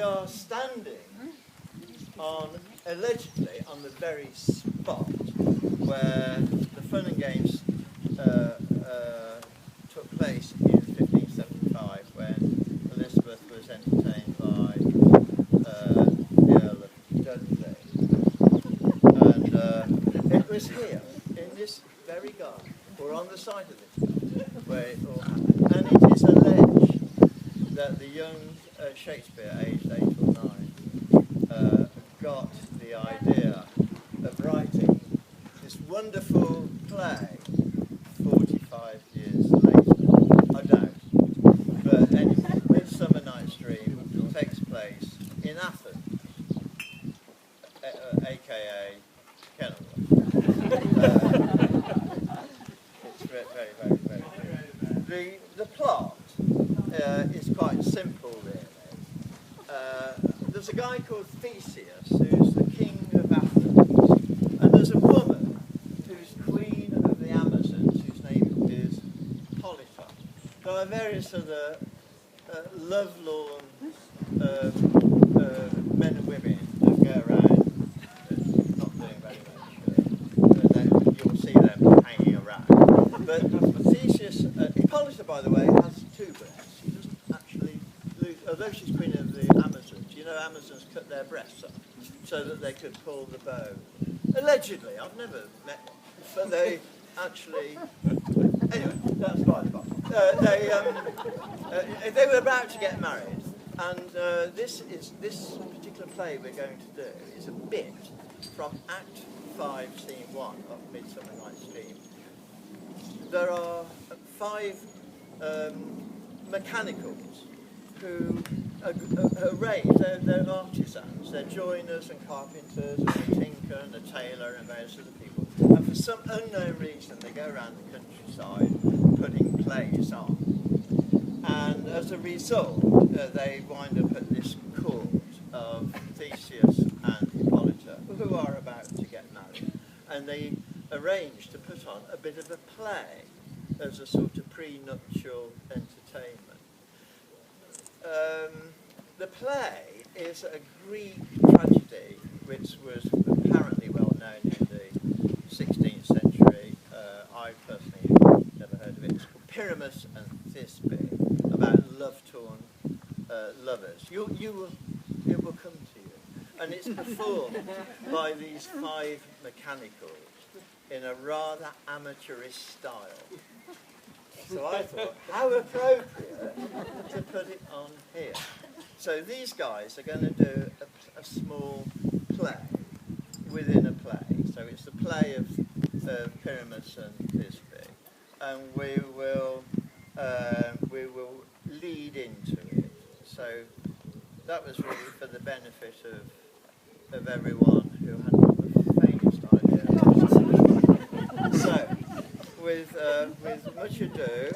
are standing allegedly on the very spot where the fun and games took place in 1575, when Elizabeth was entertained by the Earl of Dudley. And it was here, in this very garden, or on the site of this garden, where it all happened. And it is alleged that the young Shakespeare, aged 8 or 9, got the idea of writing this wonderful play 45 years later. I doubt. But anyway, Midsummer Night's Dream takes place in Athens, aka Kenilworth. It's very good. The plot is quite simple, really. There's a guy called Theseus, who's the king of Athens, and there's a woman who's queen of the Amazons, whose name is Hippolyta. There are various other lovelorn men and women that go around not doing very much. You'll see them hanging around. But Theseus, Hippolyta, by the way, has 2 breasts. She doesn't actually lose, although she's queen of the Amazons. You know, Amazons cut their breasts off so that they could pull the bow. Allegedly, I've never met one, but they actually. Anyway, that's by the by. They were about to get married, and this particular play we're going to do is a bit from Act 5, Scene 1 of Midsummer Night's Dream. There are 5 mechanicals who arrange, they're artisans, they're joiners and carpenters and a tinker and a tailor and various other people. And for some unknown reason they go around the countryside putting plays on. And as a result they wind up at this court of Theseus and Hippolyta, who are about to get married. And they arrange to put on a bit of a play as a sort of prenuptial entertainment. The play is a Greek tragedy which was apparently well known in the 16th century. I personally never heard of it. It's called Pyramus and Thisbe, about love-torn lovers. It will come to you. And it's performed by these 5 mechanicals in a rather amateurish style. So I thought, how appropriate to put it on here. So these guys are going to do a small play within a play. So it's the play of Pyramus and Thisbe, and we will lead into it. So that was really for the benefit of everyone who hadn't the faintest idea. So, with much ado,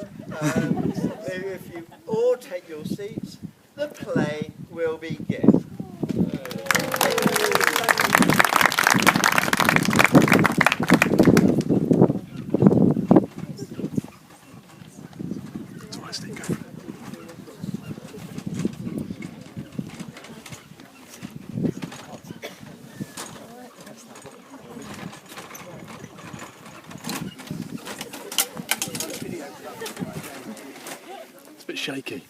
if you all take your seats, the play will begin. It's a bit shaky.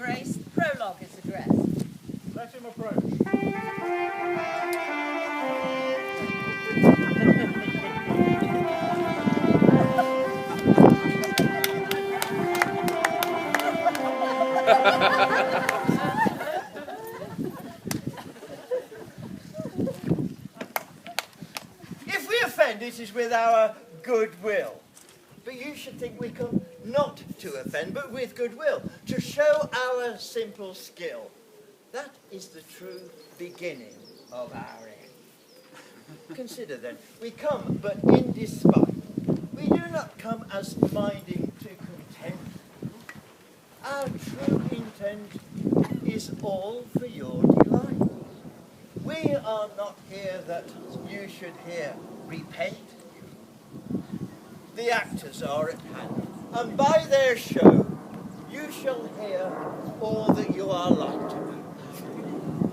Grace, the prologue is addressed. Let him approach. If we offend, it is with our goodwill. But you should think we come not to offend, but with goodwill, to show our simple skill. That is the true beginning of our end. Consider then, we come but in despite. We do not come as minding to content. Our true intent is all for your delight. We are not here that you should hear repent. The actors are at hand, and by their show you shall hear all that you are like to know.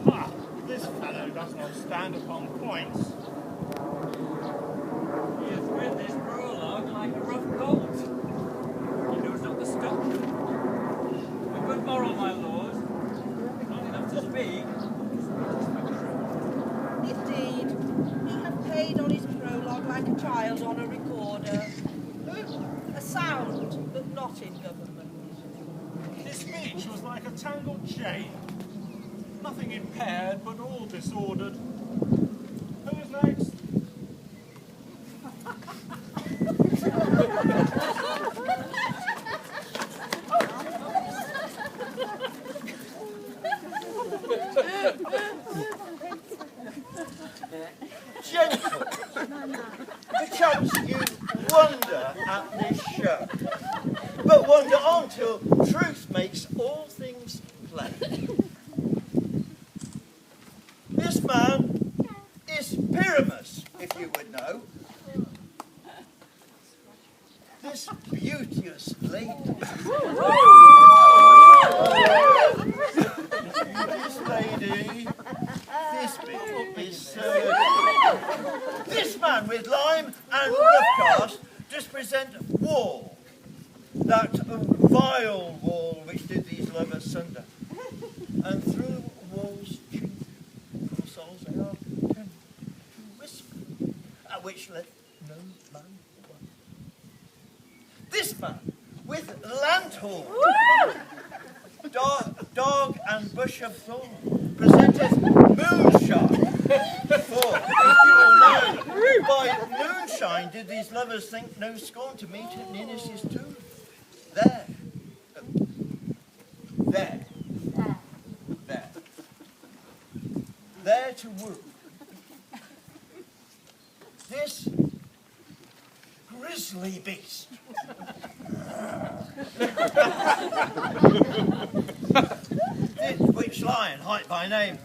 Ha! This fellow does not stand upon points. He has read this prologue like a rough colt. He knows not the stop. A good moral, my lord. Not enough to speak. Indeed, he hath paid on his prologue like a child on a recorder. A sound, but not in government. His speech was like a tangled chain. Nothing impaired, but all disordered. Who is next? Gentlemen, perchance you wonder at this show, but wonder on till truth makes all things plain. This man is Pyramus, if you would know. This beauteous lady. This lady, Thisbe, is this man with lime and rough cast does present wall, that vile wall which did these lovers sunder, and through walls chink, souls they are content to whisper, at which let no man wonder. This man with lanthorn, dog and bush of thorn, presenteth moonshine. For, if you will know, by moonshine did these lovers think no scorn to meet at Ninus' tomb. There. There to woo. This grisly beast. This witch lion, hight by name,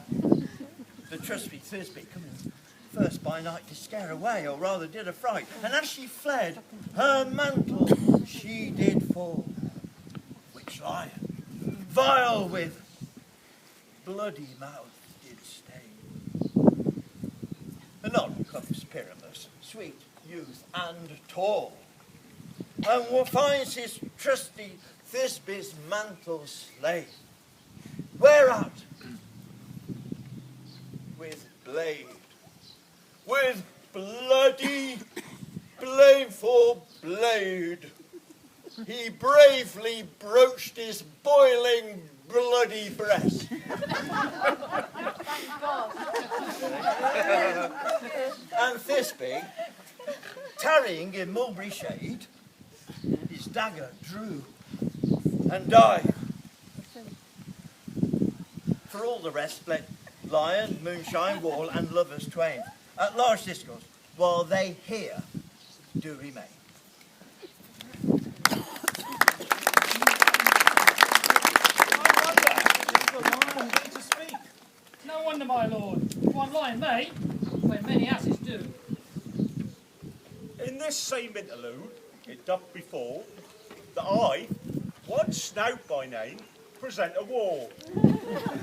the trusty Thisbe, come in, first by night to scare away, or rather did affright, and as she fled, her mantle she did fall. Witch lion, vile with bloody mouth did stain. Anon comes Pyramus, sweet youth and tall, and finds his trusty Thisbe's mantle slain, whereat with blade, with bloody blameful blade, he bravely broached his boiling bloody breast. And Thisbe, tarrying in mulberry shade, his dagger drew and died. For all the rest, let lion, moonshine, wall, and lovers twain at large discourse, while they here do remain. No wonder, my lord. One lion may, when many asses do. In this same interlude, it doth befall that I, one Snout by name, present a wall.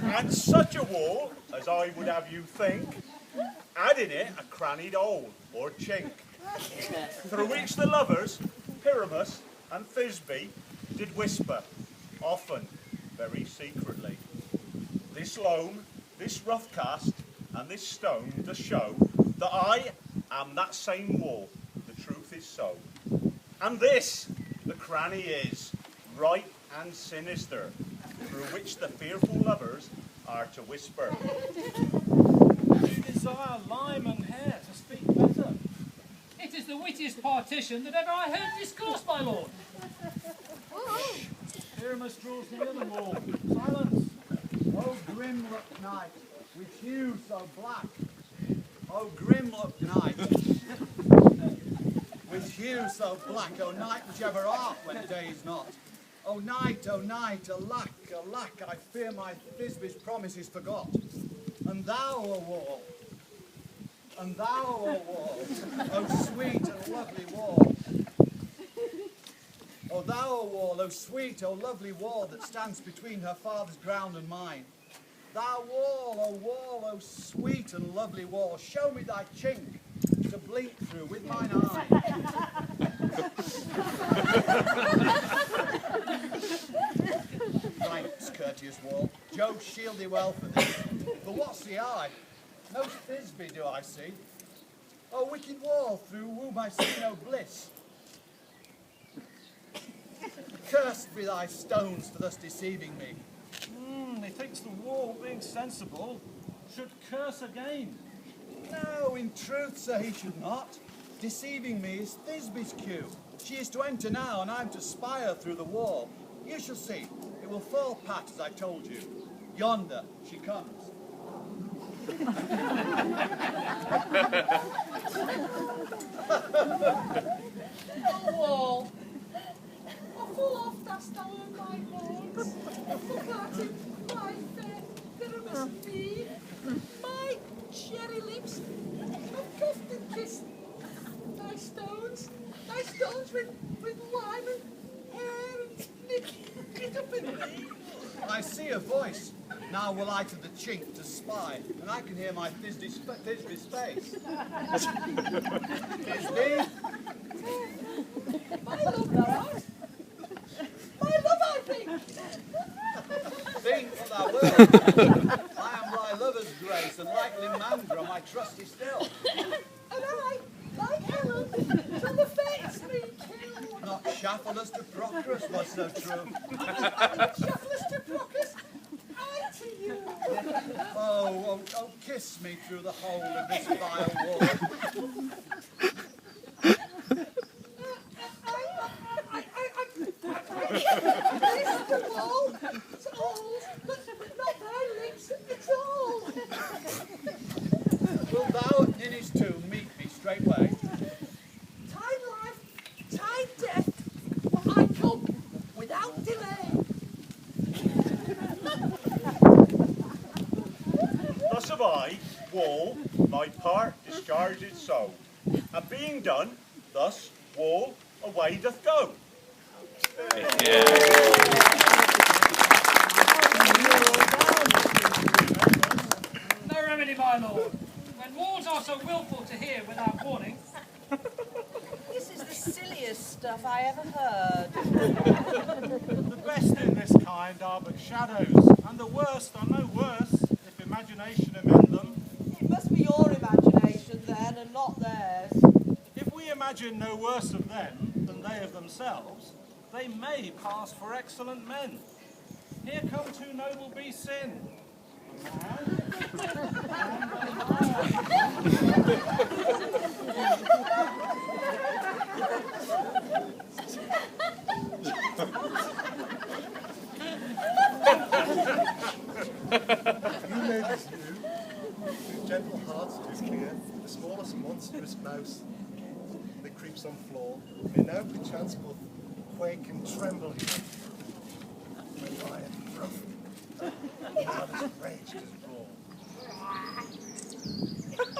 And such a wall as I would have you think, add in it a crannied hole or chink, through which the lovers, Pyramus and Thisbe, did whisper, often, very secretly. This loam, this rough cast, and this stone does show that I am that same wall. The truth is so. And this, the cranny is, right and sinister, through which the fearful lovers are to whisper. You desire lime and hair to speak better. It is the wittiest partition that ever I heard discoursed, my lord. Pyramus draws near the wall. Silence. O grim look night, with hue so black. O grim look night, with hue so black. O night which ever art when day is not. O night, alack, alack, I fear my Thisbe's promise is forgot. And thou, O wall, and thou, O wall, O sweet and lovely wall. O thou, O wall, O sweet, O lovely wall that stands between her father's ground and mine. Thou wall, O sweet and lovely wall, show me thy chink to blink through with mine eye. Thanks, courteous wall. Jove shield thee well for this. But what's the eye? No Thisbe do I see. O wicked wall, through whom I see no bliss. Cursed be thy stones for thus deceiving me. Methinks the wall, being sensible, should curse again. No, in truth, sir, he should not. Deceiving me is Thisbe's cue. She is to enter now, and I am to spy her through the wall. You shall see. It will fall pat, as I told you. Yonder she comes. Oh, wall. Oh, full oft dost thou earn my bones. Forgotten my fair Pyramus and Thisbe. My cherry lips have cuffed and kissed thy stones with lime and hair and knit up in me. I see a voice. Now will I to the chink to spy, and I can hear my Thisbe's face. Thisbe? My love, thou art. My love, I think. Think what thou wilt. I am thy lover's grace, and like Limandra, my trusty still. And I, like Helen, shall the fates me kill. Not Shafalus to Procrus was so true. Shufflers to Procus, I to you. Oh, kiss me through the hole of this vile wall. This is the wall. It's old, but not thy lips. It's all. Wilt thou at Ninny's tomb meet me straightway? Tide life, tide death. I come without delay. Thus have I, wall, my part discharged so. And being done, thus, wall, away doth go. No remedy, my lord. When walls are so willful to hear without warning. This is the silliest stuff I ever heard. The best in this kind are but shadows, and the worst are no worse, if imagination amend them. It must be your imagination then, and not theirs. If we imagine no worse of them than they of themselves, they may pass for excellent men. Here come two noble beasts in. A You ladies knew, whose gentle hearts do clear, the smallest monstrous mouse that creeps on floor, may now perchance both quake and tremble here. The lion rough, not as raged as raw.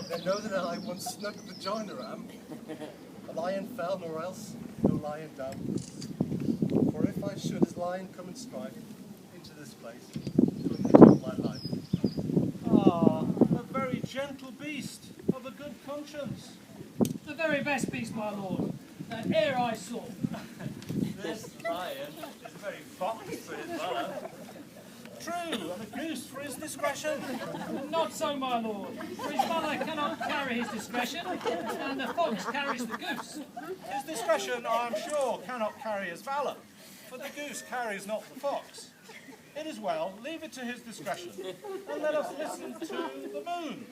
They know that I once snug vagina am, a lion fell nor else no lion down. For if I should as lion come and strike into this place, to enrich my life. Ah, a very gentle beast, of a good conscience. The very best beast, my lord, that e'er I saw. This lion is very foxy for his mother. True, and a goose for his discretion. Not so, my lord. For his mother cannot carry his discretion, and the fox carries the goose. His discretion, I am sure, cannot carry his valour, for the goose carries not the fox. It is well, leave it to his discretion, and let us listen to the moon.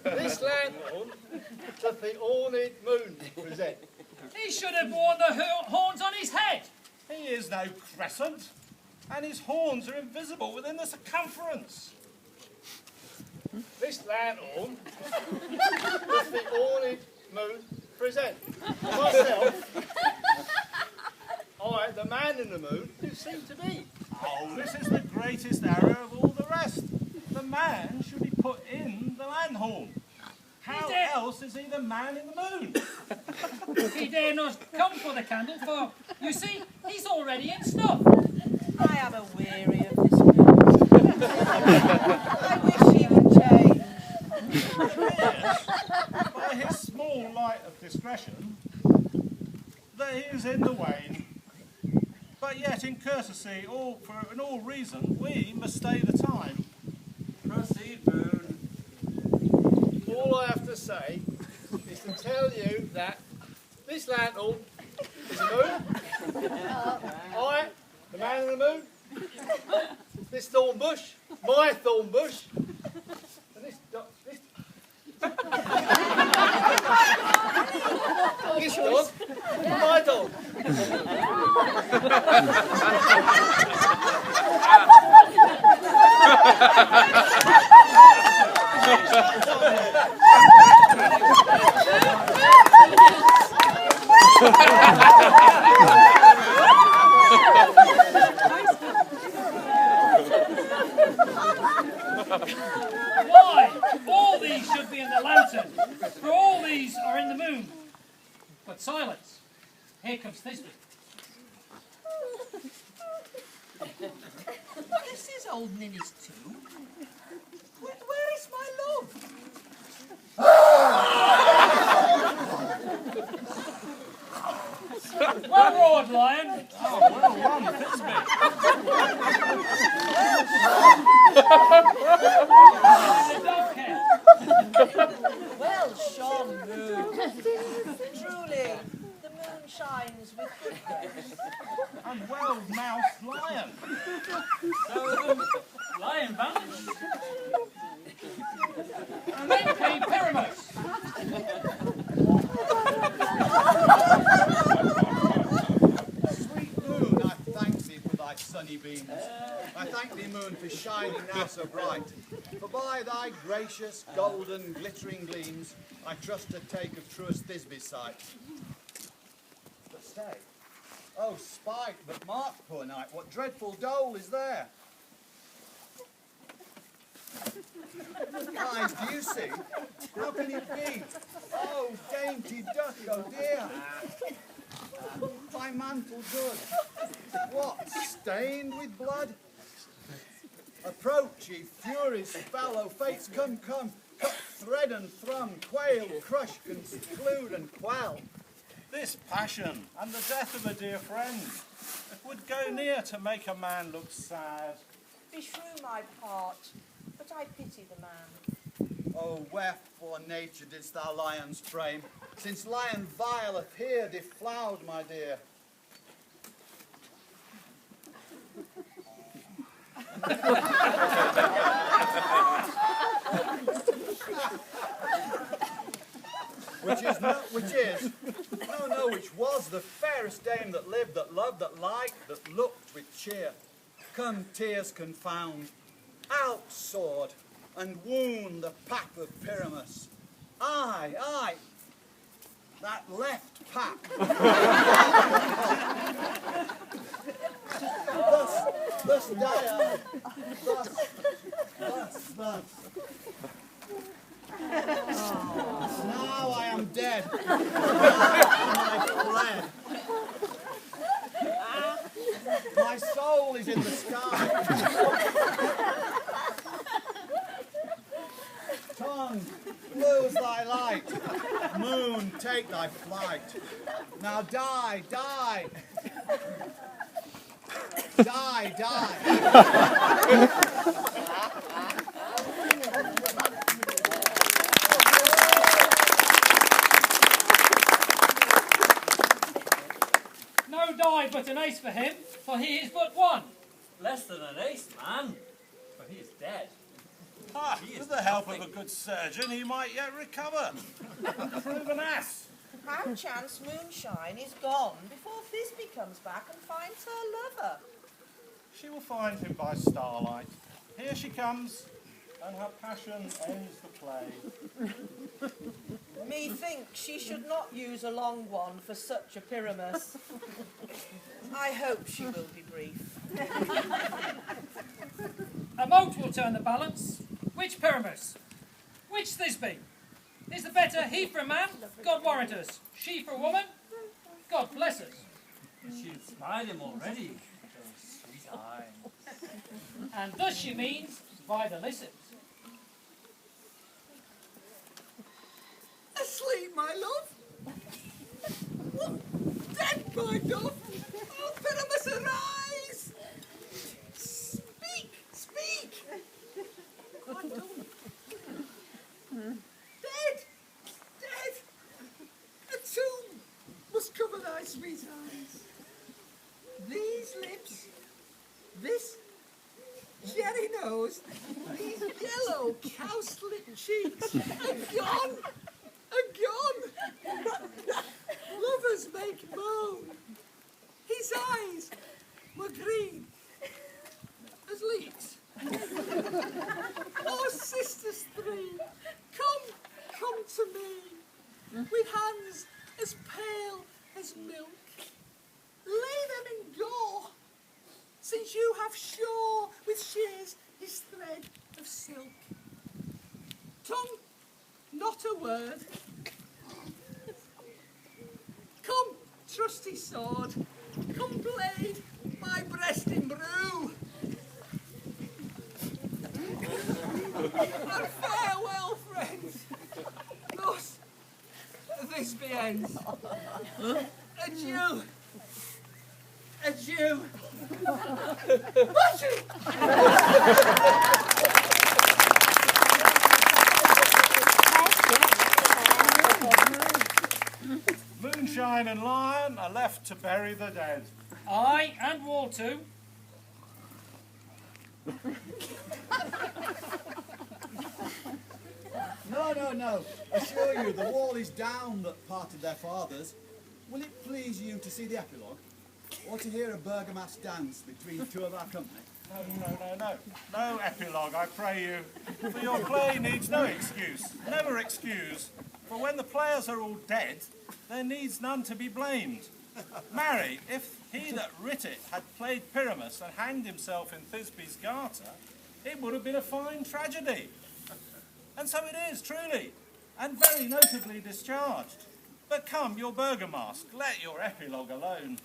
This landlord doth the ornate moon present. He should have worn the horns on his head. He is no crescent, and his horns are invisible within the circumference. This landlord doth the ornate moon present. Myself, I, the man in the moon, who seem to be. Oh, this is the greatest error of all the rest. The man should be put in the lanthorn. How else is he the man in the moon? He dare not come for the candle, for, you see, he's already in snuff. I am a weary of this moon. I wish he would change. By his small light of discretion, that he is in the wane. But yet, in courtesy, in all reason, we must stay the time. Proceed, moon. All I have to say is to tell you that this landlord is a moon. I, the man in the moon. This thorn bush, my thorn bush. And this dog, my dog. Why? All these should be in the lantern, for all these are in the moon. But silence. Here comes Thisbe. This is old Ninny's tomb. Where is my love? Well roared, lion. Oh, well run, Thisbe. The dog care. Well shone, moon. Truly, the moon shines with goodness. And well-mouthed lion. So the lion vanished. And then came Pyramus. Sweet moon, I thank thee for thy sunny beams. I thank thee, moon, for shining now so bright. For by thy gracious, golden, glittering gleams, I trust to take of truest Thisbe's sight. But stay. Oh, spite, but mark, poor knight, what dreadful dole is there? Guys, do you see? How can it be? Oh, dainty duck, oh dear. Thy mantle good. What, stained with blood? Approach, ye furies, fellow fates, come, come. Cut thread and thrum, quail, crush, conclude and quell. This passion and the death of a dear friend would go near to make a man look sad. Beshrew my part, but I pity the man. Oh, wherefore, nature, didst thou lions frame, since lion violeth here deflowered, my dear? which was the fairest dame that lived, that loved, that liked, that looked with cheer. Come, tears confound, out sword, and wound the pack of Pyramus. Aye, aye, that left pack. thus die I, thus. Now I am dead. Now I fled. My soul is in the sky. Tongue, lose thy light. Moon, take thy flight. Now die, die. Die, die. No die but an ace for him, for he is but one. Less than an ace, man, for he is dead. Ah, with the help of a good surgeon, he might yet recover. Prove an ass. How chance Moonshine is gone before Thisbe comes back and finds her lover? She will find him by starlight. Here she comes, and her passion ends the play. Methinks she should not use a long one for such a Pyramus. I hope she will be brief. A mote will turn the balance. Which Pyramus? Which Thisbe? Is the better he for a man? God warrant us. She for a woman? God bless us. She'd smile him already. Those sweet eyes. And thus she means by the listens. Asleep, my love? What? Dead, my dove? Oh, Pyramus, arise! Speak, speak! Quite done. Dead, dead! A tomb must cover thy sweet eyes. These lips, this cherry nose, these yellow cowslip cheeks are gone! Gone! Lovers make moan. His eyes were green as leeks. Oh, sisters three, come to me, with hands as pale as milk. Lay them in gore, since you have shore with shears his thread of silk. Tongue, not a word. Come, trusty sword, come blade my breast in brew. And farewell, friends. Thus, this be ends. Adieu. Adieu. Moonshine and Lion are left to bury the dead. I and Wall too. No. Assure you, the wall is down that parted their fathers. Will it please you to see the epilogue? Or to hear a Bergamasque dance between two of our company? No epilogue, I pray you. For your play needs no excuse. Never excuse. For when the players are all dead, there needs none to be blamed. Marry, if he that writ it had played Pyramus and hanged himself in Thisbe's garter, it would have been a fine tragedy. And so it is, truly, and very notably discharged. But come, your Bergamasque, let your epilogue alone.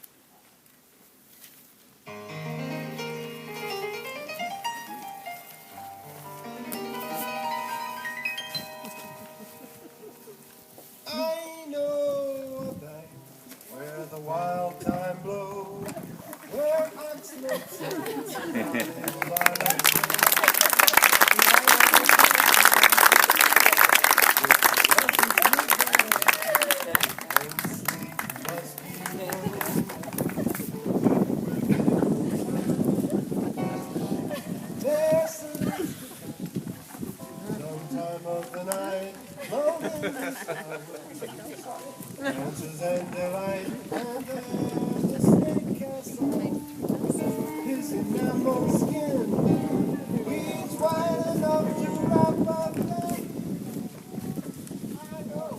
I know a bay where the wild time blows, where oxlips sometime of the night, dances and delight, and there the snake castle, his enamel skin, he's wide enough to wrap up me. I know.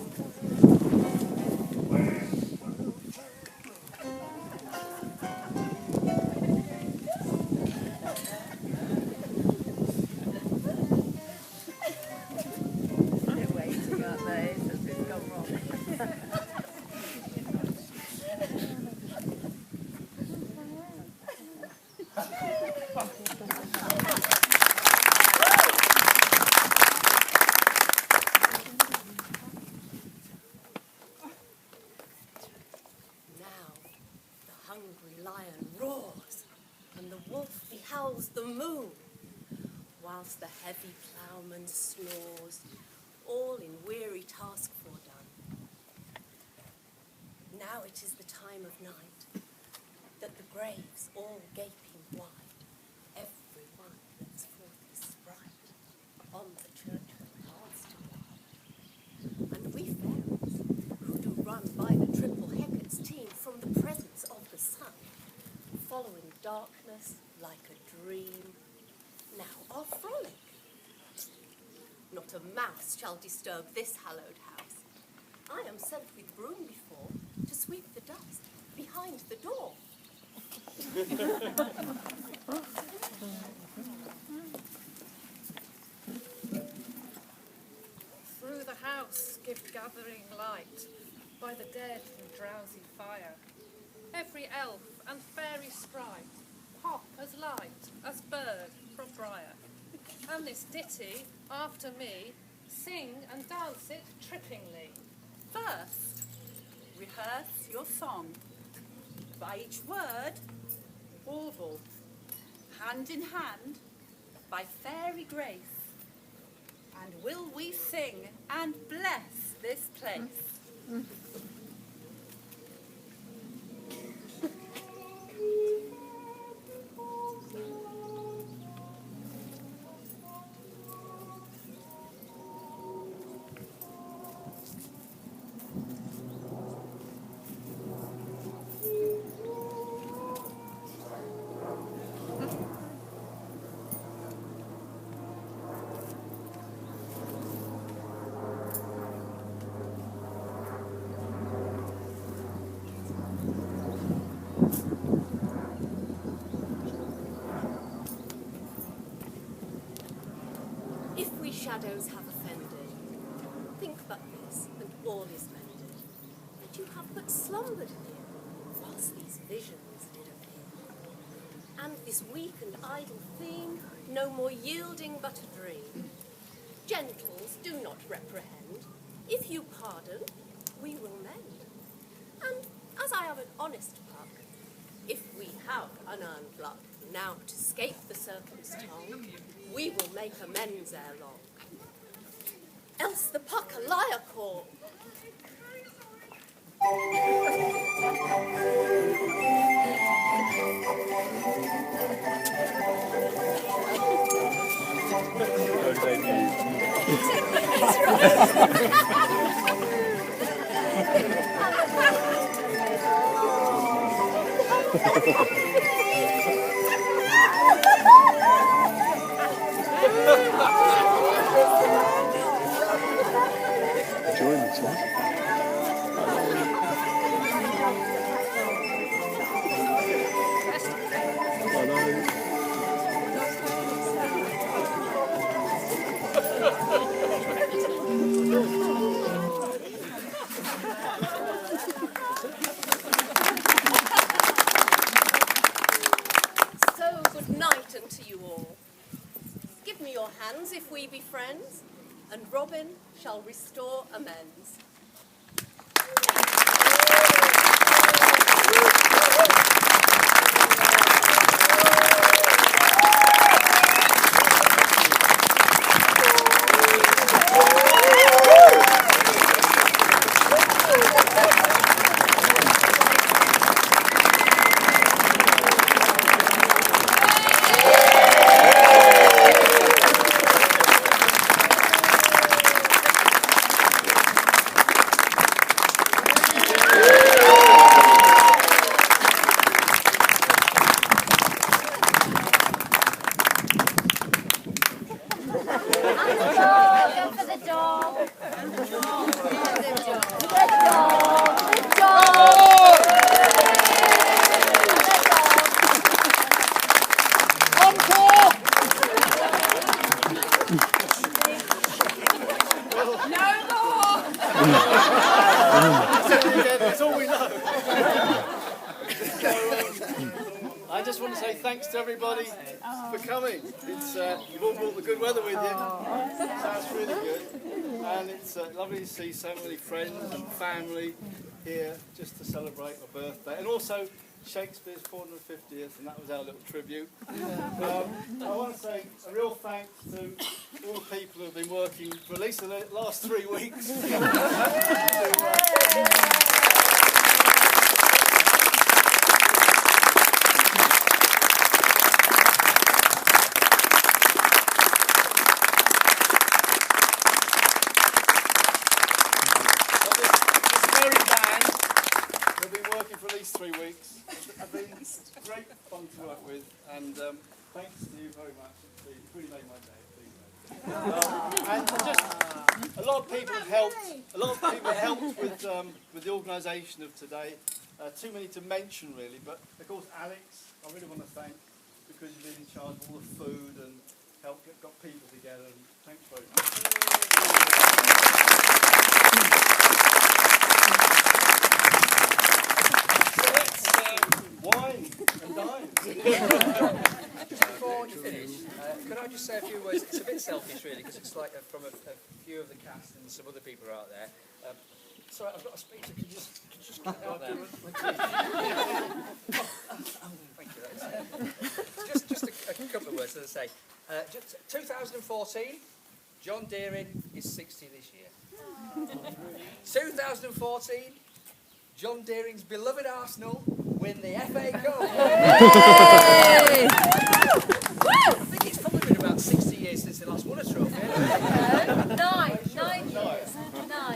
swells the moon, whilst the heavy ploughman snores, all in weary task fordone. Now it is the time of night, that the graves all gaping wide, every one lets forth his sprite, on the churchward paths to glide. And we fairies, who do run by the triple Hecate's team from the presence of the sun, following darkness like a dream, now are frolic. Not a mouse shall disturb this hallowed house. I am sent with broom before to sweep the dust behind the door. Through the house give gathering light by the dead and drowsy fire. Every elf and fairy sprite hop as light as bird from briar. And this ditty, after me, sing and dance it trippingly. First, rehearse your song. By each word, warble. Hand in hand, by fairy grace. And will we sing and bless this place? Shadows have offended. Think but this, and all is mended. That you have but slumbered here, whilst these visions did appear. And this weak and idle thing, no more yielding but a dream. Gentles, do not reprehend. If you pardon, we will mend. And as I have an honest puck, if we have unearned luck now to scape the serpent's tongue, we will make amends ere long. Else the puck a liar call. Join this one. So good night unto you all. Give me your hands if we be friends, and Robin shall restore amends. That's all we know. I just want to say thanks to everybody for coming. It's you've all brought the good weather with you, so that's really good. And it's lovely to see so many friends and family here just to celebrate my birthday, and also Shakespeare's 450th, and that was our little tribute. I want to say a real thanks to all the people who have been working for at least the last 3 weeks. For at least 3 weeks. It's been great fun to work with, and thanks to you very much. It really made my day. And just a lot of people have helped. A lot of people helped with the organisation of today. Too many to mention really, but of course Alex, I really want to thank, because you've been in charge of all the food and helped got people together. And thanks very much. Wine and dine. Just before you finish, could I just say a few words? It's a bit selfish, really, because it's like from a few of the cast and some other people are out there. Sorry, I've got a speaker. Could you just get it out there? Thank you. Just a couple of words, as I say. 2014, John Deering is 60 this year. 2014, John Deering's beloved Arsenal win the FA Cup. I think it's probably been about 60 years since they last won a trophy. Nine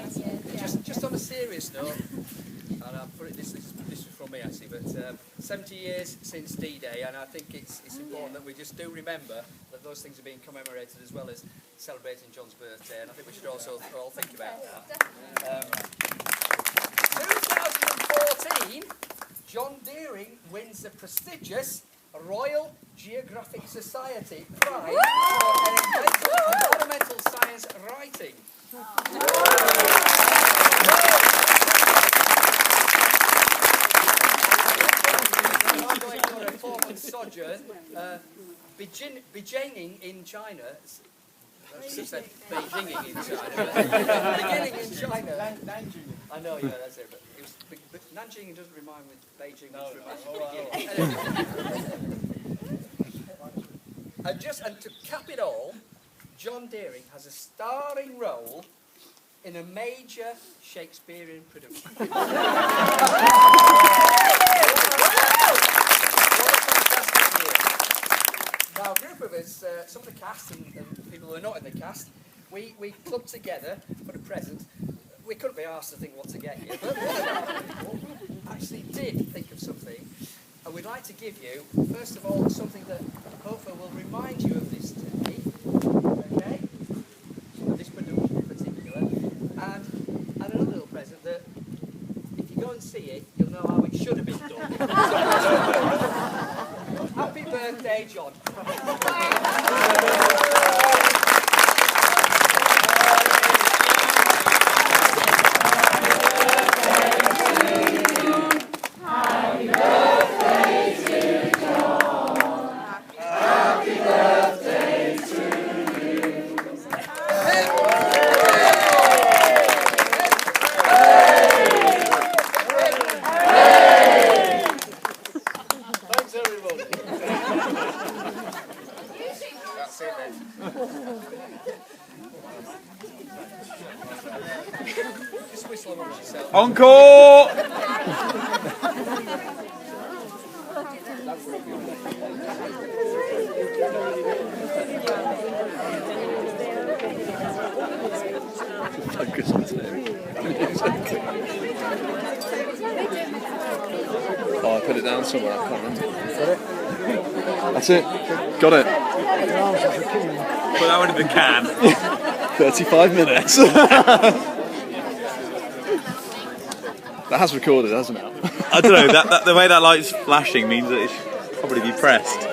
years. Just on a serious note, and I'll put it, this was from me actually, but 70 years since D-Day, and I think it's important that we just do remember that those things are being commemorated as well as celebrating John's birthday, and I think we should also all think about that. 2014, John Deering wins the prestigious Royal Geographic Society Prize for environmental science writing. I'm going on a 4-month sojourn, Beijing in China. She said Beijing in China. Beginning in China. Nanjing. I know, yeah, that's it. But Nanjing doesn't rhyme with Beijing, which reminds me of beginning. And to cap it all, John Deering has a starring role in a major Shakespearean production. What a fantastic year. Now, a group of us, some of the cast and people who are not in the cast, we clubbed together for a present. We couldn't be asked to think what to get you, but one of our people actually did think of something, and we'd like to give you, first of all, something that hopefully will remind you of this day, okay? This production in particular, and another little present that, if you go and see it, you'll know how it should have been done. Happy birthday, John. Encore! Focus on today. Oh, I put it down somewhere, I can't remember. Got it? That's it. Got it. Put that one in the can. 35 minutes. That has recorded, hasn't it? I don't know, the way that light's flashing means that it should probably be pressed.